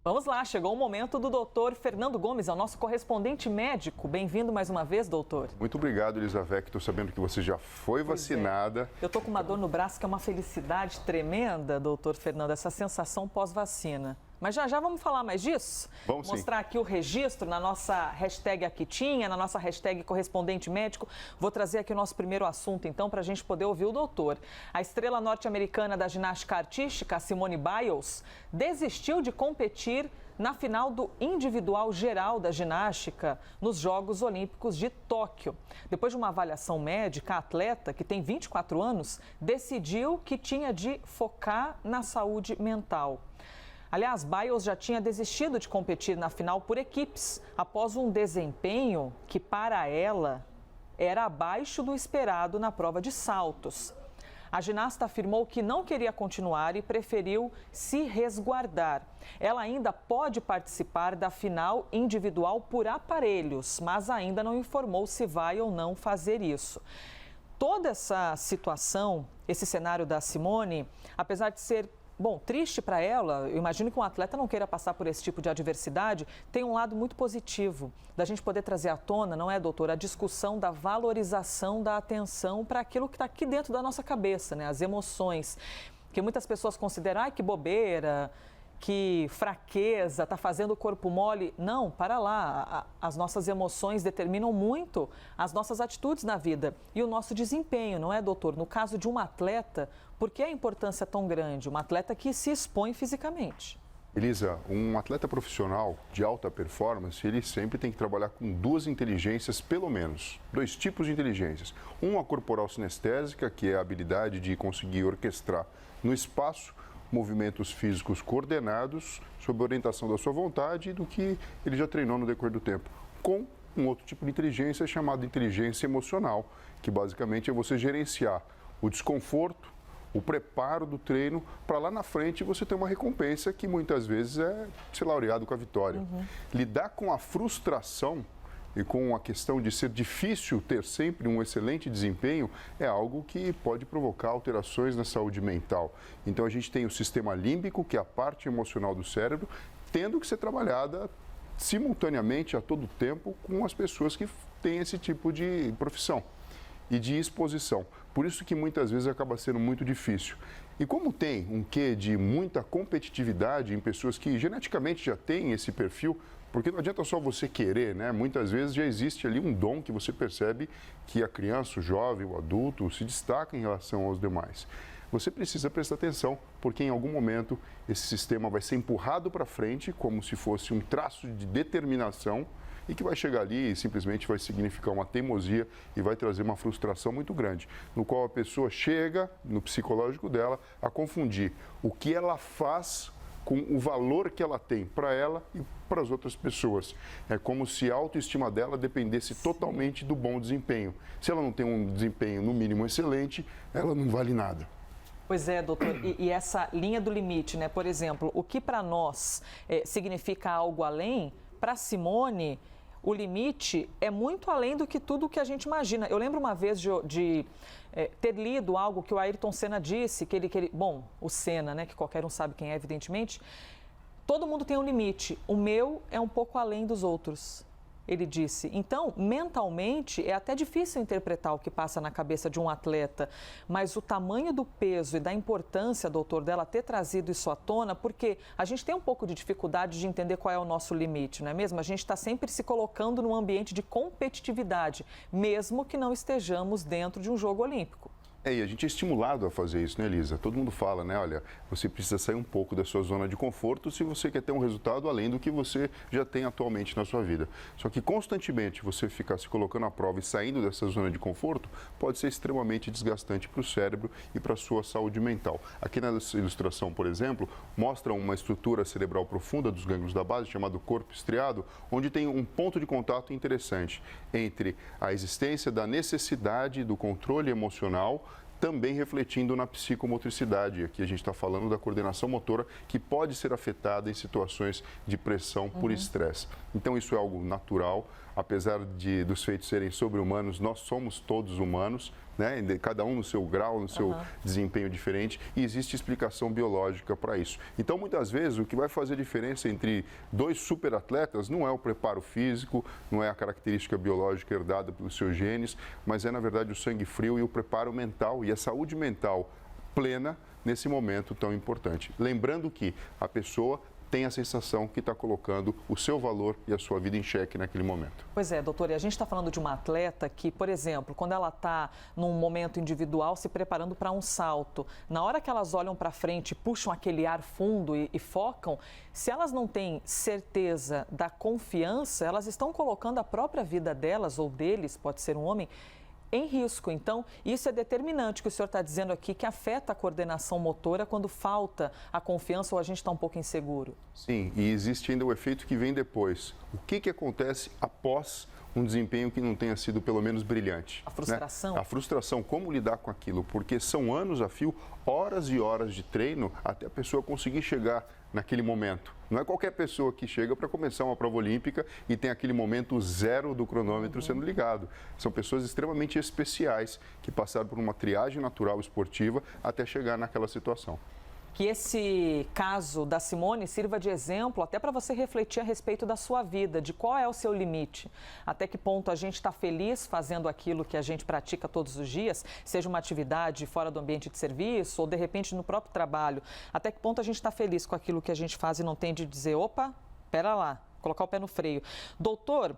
Vamos lá, chegou o momento do doutor Fernando Gomes, é o nosso correspondente médico. Bem-vindo mais uma vez, doutor. Muito obrigado, Elizavec. Estou sabendo que você já foi vacinada. Eu estou com uma dor no braço que é uma felicidade tremenda, doutor Fernando, essa sensação pós-vacina. Mas já vamos falar mais disso? Vamos sim. Mostrar aqui o registro na nossa hashtag Aquitinha, na nossa hashtag correspondente médico. Vou trazer aqui o nosso primeiro assunto, então, para a gente poder ouvir o doutor. A estrela norte-americana da ginástica artística, Simone Biles, desistiu de competir na final do individual geral da ginástica nos Jogos Olímpicos de Tóquio. Depois de uma avaliação médica, a atleta, que tem 24 anos, decidiu que tinha de focar na saúde mental. Aliás, Biles já tinha desistido de competir na final por equipes, após um desempenho que, para ela, era abaixo do esperado na prova de saltos. A ginasta afirmou que não queria continuar e preferiu se resguardar. Ela ainda pode participar da final individual por aparelhos, mas ainda não informou se vai ou não fazer isso. Toda essa situação, esse cenário da Simone, apesar de ser triste para ela, eu imagino que um atleta não queira passar por esse tipo de adversidade, tem um lado muito positivo da gente poder trazer à tona, não é, doutor, a discussão da valorização da atenção para aquilo que está aqui dentro da nossa cabeça, né, as emoções, que muitas pessoas consideram, ai, que bobeira, que fraqueza, está fazendo o corpo mole. Não, para lá, as nossas emoções determinam muito as nossas atitudes na vida e o nosso desempenho, não é, doutor? No caso de um atleta, por que a importância é tão grande? Um atleta que se expõe fisicamente. Elisa, um atleta profissional de alta performance, ele sempre tem que trabalhar com duas inteligências, pelo menos, dois tipos de inteligências. Uma corporal sinestésica, que é a habilidade de conseguir orquestrar no espaço movimentos físicos coordenados sob a orientação da sua vontade e do que ele já treinou no decorrer do tempo, com um outro tipo de inteligência chamado inteligência emocional, que basicamente é você gerenciar o desconforto, o preparo do treino, para lá na frente você ter uma recompensa que muitas vezes é ser laureado com a vitória. Lidar com a frustração e com a questão de ser difícil ter sempre um excelente desempenho é algo que pode provocar alterações na saúde mental. Então a gente tem o sistema límbico, que é a parte emocional do cérebro, tendo que ser trabalhada simultaneamente a todo tempo com as pessoas que têm esse tipo de profissão e de exposição. Por isso que muitas vezes acaba sendo muito difícil. E como tem um quê de muita competitividade em pessoas que geneticamente já têm esse perfil, porque não adianta só você querer, né? Muitas vezes já existe ali um dom que você percebe que a criança, o jovem, o adulto se destaca em relação aos demais. Você precisa prestar atenção, porque em algum momento esse sistema vai ser empurrado para frente como se fosse um traço de determinação e que vai chegar ali e simplesmente vai significar uma teimosia e vai trazer uma frustração muito grande, no qual a pessoa chega, no psicológico dela, a confundir o que ela faz com o valor que ela tem para ela e para as outras pessoas. É como se a autoestima dela dependesse totalmente do bom desempenho. Se ela não tem um desempenho, no mínimo, excelente, ela não vale nada. Pois é, doutor. E essa linha do limite, né? Por exemplo, o que para nós significa algo além, para Simone, o limite é muito além do que tudo que a gente imagina. Eu lembro uma vez de ter lido algo que o Ayrton Senna disse, bom, o Senna, né, que qualquer um sabe quem é, evidentemente, todo mundo tem um limite, o meu é um pouco além dos outros, ele disse. Então, mentalmente, é até difícil interpretar o que passa na cabeça de um atleta, mas o tamanho do peso e da importância, doutor, dela ter trazido isso à tona, porque a gente tem um pouco de dificuldade de entender qual é o nosso limite, não é mesmo? A gente está sempre se colocando num ambiente de competitividade, mesmo que não estejamos dentro de um jogo olímpico. E a gente é estimulado a fazer isso, né, Elisa? Todo mundo fala, né? Olha, você precisa sair um pouco da sua zona de conforto se você quer ter um resultado além do que você já tem atualmente na sua vida. Só que constantemente você ficar se colocando à prova e saindo dessa zona de conforto pode ser extremamente desgastante para o cérebro e para a sua saúde mental. Aqui nessa ilustração, por exemplo, mostra uma estrutura cerebral profunda dos gânglios da base, chamado corpo estriado, onde tem um ponto de contato interessante entre a existência da necessidade do controle emocional, também refletindo na psicomotricidade. Aqui a gente está falando da coordenação motora, que pode ser afetada em situações de pressão por estresse. Então isso é algo natural. apesar dos feitos serem sobre-humanos, nós somos todos humanos, né? Cada um no seu grau, no seu desempenho diferente, e existe explicação biológica para isso. Então, muitas vezes, o que vai fazer diferença entre dois superatletas não é o preparo físico, não é a característica biológica herdada pelos seus genes, mas é, na verdade, o sangue frio e o preparo mental e a saúde mental plena nesse momento tão importante. Lembrando que a pessoa tem a sensação que está colocando o seu valor e a sua vida em xeque naquele momento. Pois é, doutor, e a gente está falando de uma atleta que, por exemplo, quando ela está num momento individual se preparando para um salto, na hora que elas olham para frente, puxam aquele ar fundo e focam, se elas não têm certeza da confiança, elas estão colocando a própria vida delas ou deles, pode ser um homem, em risco. Então, isso é determinante, que o senhor está dizendo aqui, que afeta a coordenação motora quando falta a confiança ou a gente está um pouco inseguro. Sim, e existe ainda o efeito que vem depois. O que acontece após um desempenho que não tenha sido pelo menos brilhante? A frustração? Né? A frustração, como lidar com aquilo? Porque são anos a fio, horas e horas de treino até a pessoa conseguir chegar naquele momento. Não é qualquer pessoa que chega para começar uma prova olímpica e tem aquele momento zero do cronômetro sendo ligado. São pessoas extremamente especiais que passaram por uma triagem natural esportiva até chegar naquela situação. Que esse caso da Simone sirva de exemplo até para você refletir a respeito da sua vida, de qual é o seu limite, até que ponto a gente está feliz fazendo aquilo que a gente pratica todos os dias, seja uma atividade fora do ambiente de serviço ou de repente no próprio trabalho, até que ponto a gente está feliz com aquilo que a gente faz e não tem de dizer, opa, pera lá, colocar o pé no freio. Doutor,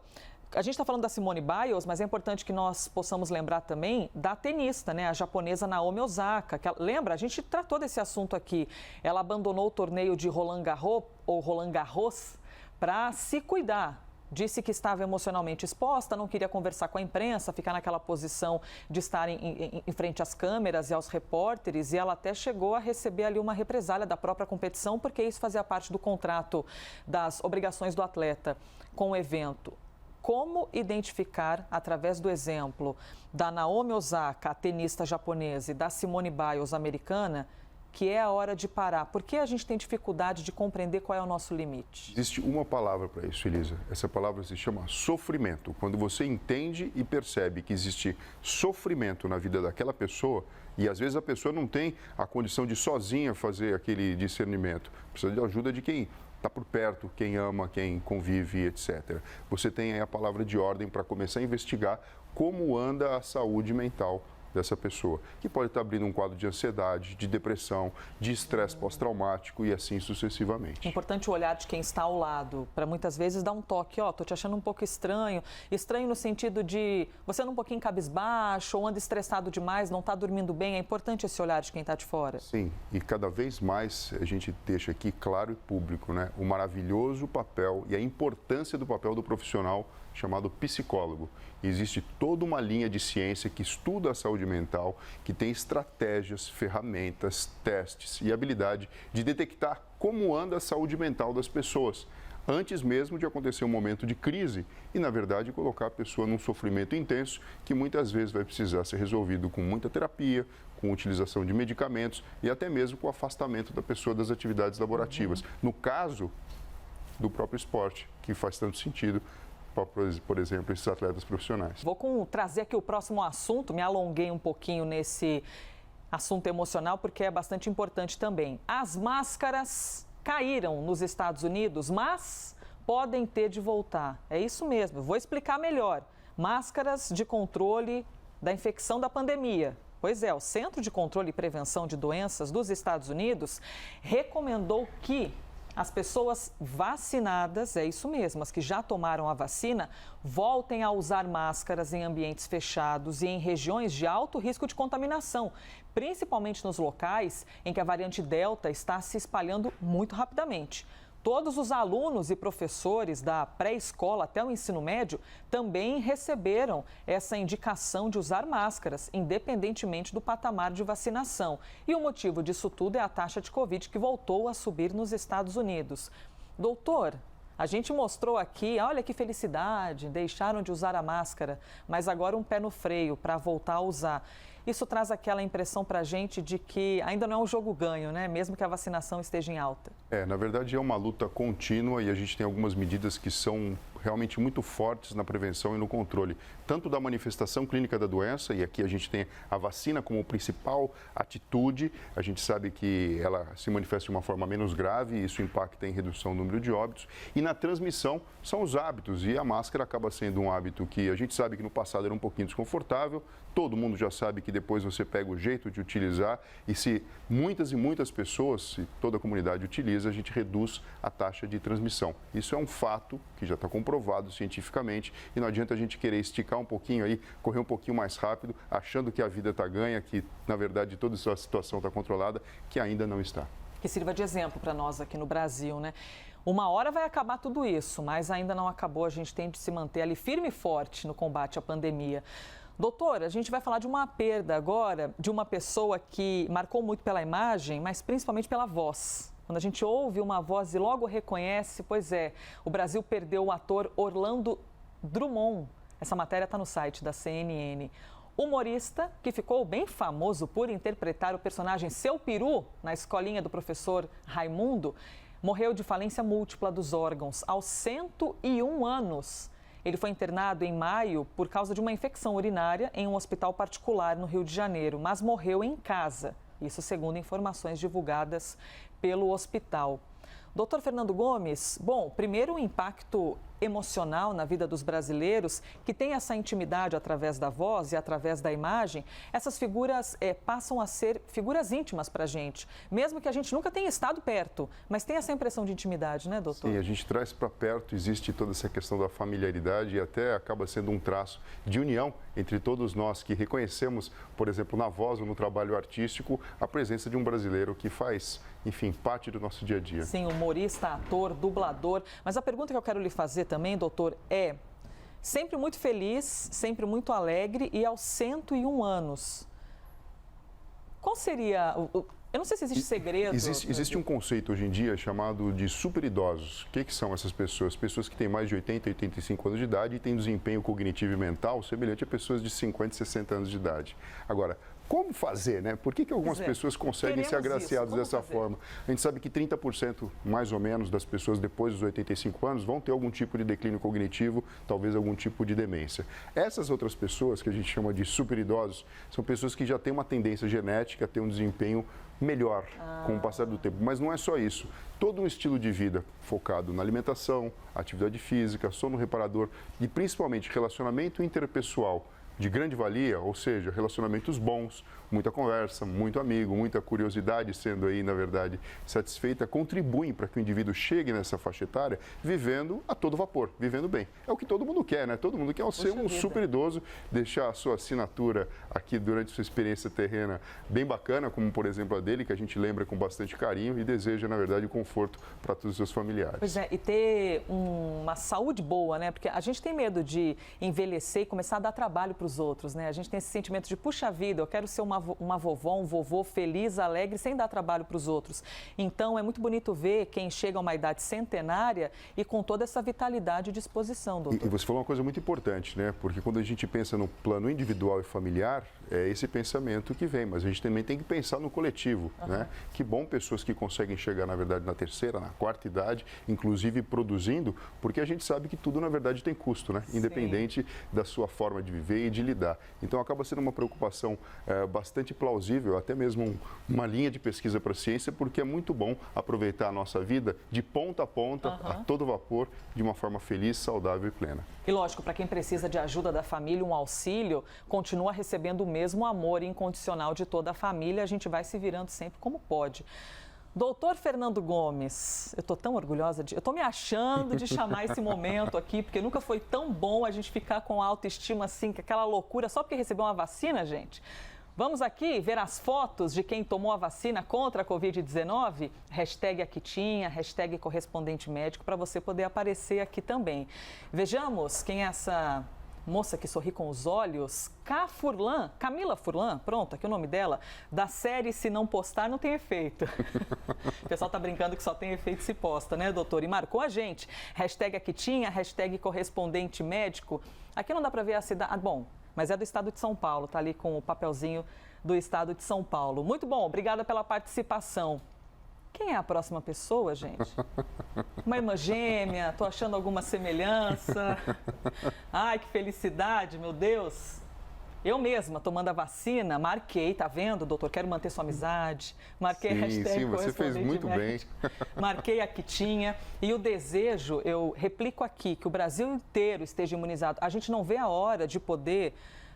a gente está falando da Simone Biles, mas é importante que nós possamos lembrar também da tenista, né? A japonesa Naomi Osaka. Lembra? A gente tratou desse assunto aqui. Ela abandonou o torneio de Roland Garros para se cuidar. Disse que estava emocionalmente exposta, não queria conversar com a imprensa, ficar naquela posição de estar em frente às câmeras e aos repórteres. E ela até chegou a receber ali uma represália da própria competição, porque isso fazia parte do contrato, das obrigações do atleta com o evento. Como identificar, através do exemplo da Naomi Osaka, a tenista japonesa, e da Simone Biles, americana, que é a hora de parar? Por que a gente tem dificuldade de compreender qual é o nosso limite? Existe uma palavra para isso, Elisa. Essa palavra se chama sofrimento. Quando você entende e percebe que existe sofrimento na vida daquela pessoa, e às vezes a pessoa não tem a condição de sozinha fazer aquele discernimento, precisa de ajuda de quem está por perto, quem ama, quem convive, etc. Você tem aí a palavra de ordem para começar a investigar como anda a saúde mental dessa pessoa, que pode estar abrindo um quadro de ansiedade, de depressão, de estresse pós-traumático e assim sucessivamente. É importante o olhar de quem está ao lado, para muitas vezes dar um toque, tô te achando um pouco estranho no sentido de você anda um pouquinho cabisbaixo ou anda estressado demais, não está dormindo bem, é importante esse olhar de quem está de fora. Sim, e cada vez mais a gente deixa aqui claro e público, né, o maravilhoso papel e a importância do papel do profissional chamado psicólogo. Existe toda uma linha de ciência que estuda a saúde mental, que tem estratégias, ferramentas, testes e habilidade de detectar como anda a saúde mental das pessoas, antes mesmo de acontecer um momento de crise e, na verdade, colocar a pessoa num sofrimento intenso que muitas vezes vai precisar ser resolvido com muita terapia, com utilização de medicamentos e até mesmo com o afastamento da pessoa das atividades laborativas. No caso do próprio esporte, que faz tanto sentido, por exemplo, esses atletas profissionais. Vou trazer aqui o próximo assunto, me alonguei um pouquinho nesse assunto emocional, porque é bastante importante também. As máscaras caíram nos Estados Unidos, mas podem ter de voltar. É isso mesmo, vou explicar melhor. Máscaras de controle da infecção da pandemia. Pois é, o Centro de Controle e Prevenção de Doenças dos Estados Unidos recomendou que as pessoas vacinadas, é isso mesmo, as que já tomaram a vacina, voltem a usar máscaras em ambientes fechados e em regiões de alto risco de contaminação, principalmente nos locais em que a variante Delta está se espalhando muito rapidamente. Todos os alunos e professores da pré-escola até o ensino médio também receberam essa indicação de usar máscaras, independentemente do patamar de vacinação. E o motivo disso tudo é a taxa de Covid que voltou a subir nos Estados Unidos. Doutor, a gente mostrou aqui, olha que felicidade, deixaram de usar a máscara, mas agora um pé no freio para voltar a usar. Isso traz aquela impressão para a gente de que ainda não é um jogo ganho, né? Mesmo que a vacinação esteja em alta. Na verdade é uma luta contínua e a gente tem algumas medidas que são realmente muito fortes na prevenção e no controle, tanto da manifestação clínica da doença, e aqui a gente tem a vacina como principal atitude. A gente sabe que ela se manifesta de uma forma menos grave e isso impacta em redução do número de óbitos. E na transmissão são os hábitos, e a máscara acaba sendo um hábito que a gente sabe que no passado era um pouquinho desconfortável, todo mundo já sabe que depois você pega o jeito de utilizar, e se muitas e muitas pessoas, se toda a comunidade utiliza, a gente reduz a taxa de transmissão. Isso é um fato que já está comprovado cientificamente, e não adianta a gente querer esticar um pouquinho aí, correr um pouquinho mais rápido, achando que a vida está ganha, que na verdade toda essa situação está controlada, que ainda não está. Que sirva de exemplo para nós aqui no Brasil, né? Uma hora vai acabar tudo isso, mas ainda não acabou. A gente tem de se manter ali firme e forte no combate à pandemia. Doutor, a gente vai falar de uma perda agora de uma pessoa que marcou muito pela imagem, mas principalmente pela voz. Quando a gente ouve uma voz e logo reconhece, pois é, o Brasil perdeu o ator Orlando Drummond. Essa matéria está no site da CNN. Humorista que ficou bem famoso por interpretar o personagem Seu Peru na escolinha do professor Raimundo, morreu de falência múltipla dos órgãos aos 101 anos. Ele foi internado em maio por causa de uma infecção urinária em um hospital particular no Rio de Janeiro, mas morreu em casa. Isso segundo informações divulgadas pelo hospital. Doutor Fernando Gomes, bom, primeiro o impacto emocional na vida dos brasileiros, que tem essa intimidade através da voz e através da imagem, essas figuras passam a ser figuras íntimas para a gente, mesmo que a gente nunca tenha estado perto, mas tem essa impressão de intimidade, né, doutor? Sim, a gente traz para perto, existe toda essa questão da familiaridade e até acaba sendo um traço de união entre todos nós que reconhecemos, por exemplo, na voz ou no trabalho artístico, a presença de um brasileiro que faz, enfim, parte do nosso dia a dia. Sim, humorista, ator, dublador, mas a pergunta que eu quero lhe fazer também, doutor, é sempre muito feliz, sempre muito alegre e aos 101 anos. Qual seria eu não sei se existe segredo. Existe um conceito hoje em dia chamado de superidosos. O que são essas pessoas? Pessoas que têm mais de 80, 85 anos de idade e têm desempenho cognitivo e mental semelhante a pessoas de 50, 60 anos de idade. Agora, como fazer, né? Por que algumas pessoas conseguem ser agraciadas dessa forma? A gente sabe que 30% mais ou menos das pessoas depois dos 85 anos vão ter algum tipo de declínio cognitivo, talvez algum tipo de demência. Essas outras pessoas, que a gente chama de superidosos, são pessoas que já têm uma tendência genética a ter um desempenho melhor com o passar do tempo. Mas não é só isso. Todo um estilo de vida focado na alimentação, atividade física, sono reparador e principalmente relacionamento interpessoal de grande valia, ou seja, relacionamentos bons, muita conversa, muito amigo, muita curiosidade sendo aí, na verdade, satisfeita, contribuem para que o indivíduo chegue nessa faixa etária vivendo a todo vapor, vivendo bem. É o que todo mundo quer, né? Todo mundo quer ser um super idoso, deixar a sua assinatura aqui durante sua experiência terrena bem bacana, como por exemplo a dele, que a gente lembra com bastante carinho e deseja, na verdade, conforto para todos os seus familiares. Pois é, e ter uma saúde boa, né? Porque a gente tem medo de envelhecer e começar a dar trabalho para os outros, né? A gente tem esse sentimento de, puxa vida, eu quero ser uma vovó, um vovô feliz, alegre, sem dar trabalho para os outros. Então, é muito bonito ver quem chega a uma idade centenária e com toda essa vitalidade e disposição, doutor. E você falou uma coisa muito importante, né? Porque quando a gente pensa no plano individual e familiar, é esse pensamento que vem, mas a gente também tem que pensar no coletivo, né? Que bom pessoas que conseguem chegar, na verdade, na terceira, na quarta idade, inclusive produzindo, porque a gente sabe que tudo, na verdade, tem custo, né? Independente da sua forma de viver e de lidar. Então, acaba sendo uma preocupação bastante plausível, até mesmo uma linha de pesquisa para a ciência, porque é muito bom aproveitar a nossa vida de ponta a ponta, a todo vapor, de uma forma feliz, saudável e plena. E lógico, para quem precisa de ajuda da família, um auxílio, continua recebendo o mesmo amor incondicional de toda a família, a gente vai se virando sempre como pode. Doutor Fernando Gomes, eu estou tão orgulhosa eu estou me achando de chamar esse momento aqui, porque nunca foi tão bom a gente ficar com autoestima assim, com aquela loucura, só porque recebeu uma vacina, gente. Vamos aqui ver as fotos de quem tomou a vacina contra a Covid-19? Hashtag Aquitinha, hashtag correspondente médico, para você poder aparecer aqui também. Vejamos quem é essa moça que sorri com os olhos, Camila Furlan, pronto, aqui o nome dela, da série Se Não Postar Não Tem Efeito. O pessoal tá brincando que só tem efeito se posta, né, doutor? E marcou a gente. Hashtag Aquitinha, hashtag correspondente médico. Aqui não dá para ver a cidade, bom, mas é do estado de São Paulo, tá ali com o papelzinho do estado de São Paulo. Muito bom, obrigada pela participação. Quem é a próxima pessoa, gente? Uma irmã gêmea? Tô achando alguma semelhança? Ai, que felicidade, meu Deus! Eu mesma, tomando a vacina, marquei, tá vendo, doutor? Quero manter sua amizade. Marquei a hashtag Sim, você fez muito bem. Marquei a Quitinha. E o desejo, eu replico aqui, que o Brasil inteiro esteja imunizado. A gente não vê a hora de poder,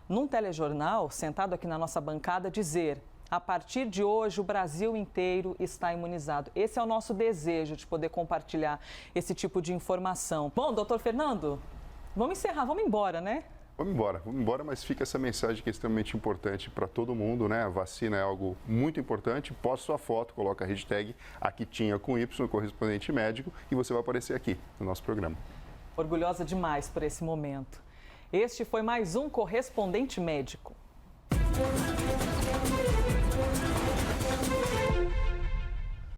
num telejornal, sentado aqui na nossa bancada, dizer: a partir de hoje, o Brasil inteiro está imunizado. Esse é o nosso desejo, de poder compartilhar esse tipo de informação. Bom, doutor Fernando, vamos encerrar, vamos embora, né? Vamos embora, mas fica essa mensagem que é extremamente importante para todo mundo, né? A vacina é algo muito importante. Poste sua foto, coloca a hashtag Quitinha com Y, correspondente médico, e você vai aparecer aqui no nosso programa. Orgulhosa demais por esse momento. Este foi mais um Correspondente Médico.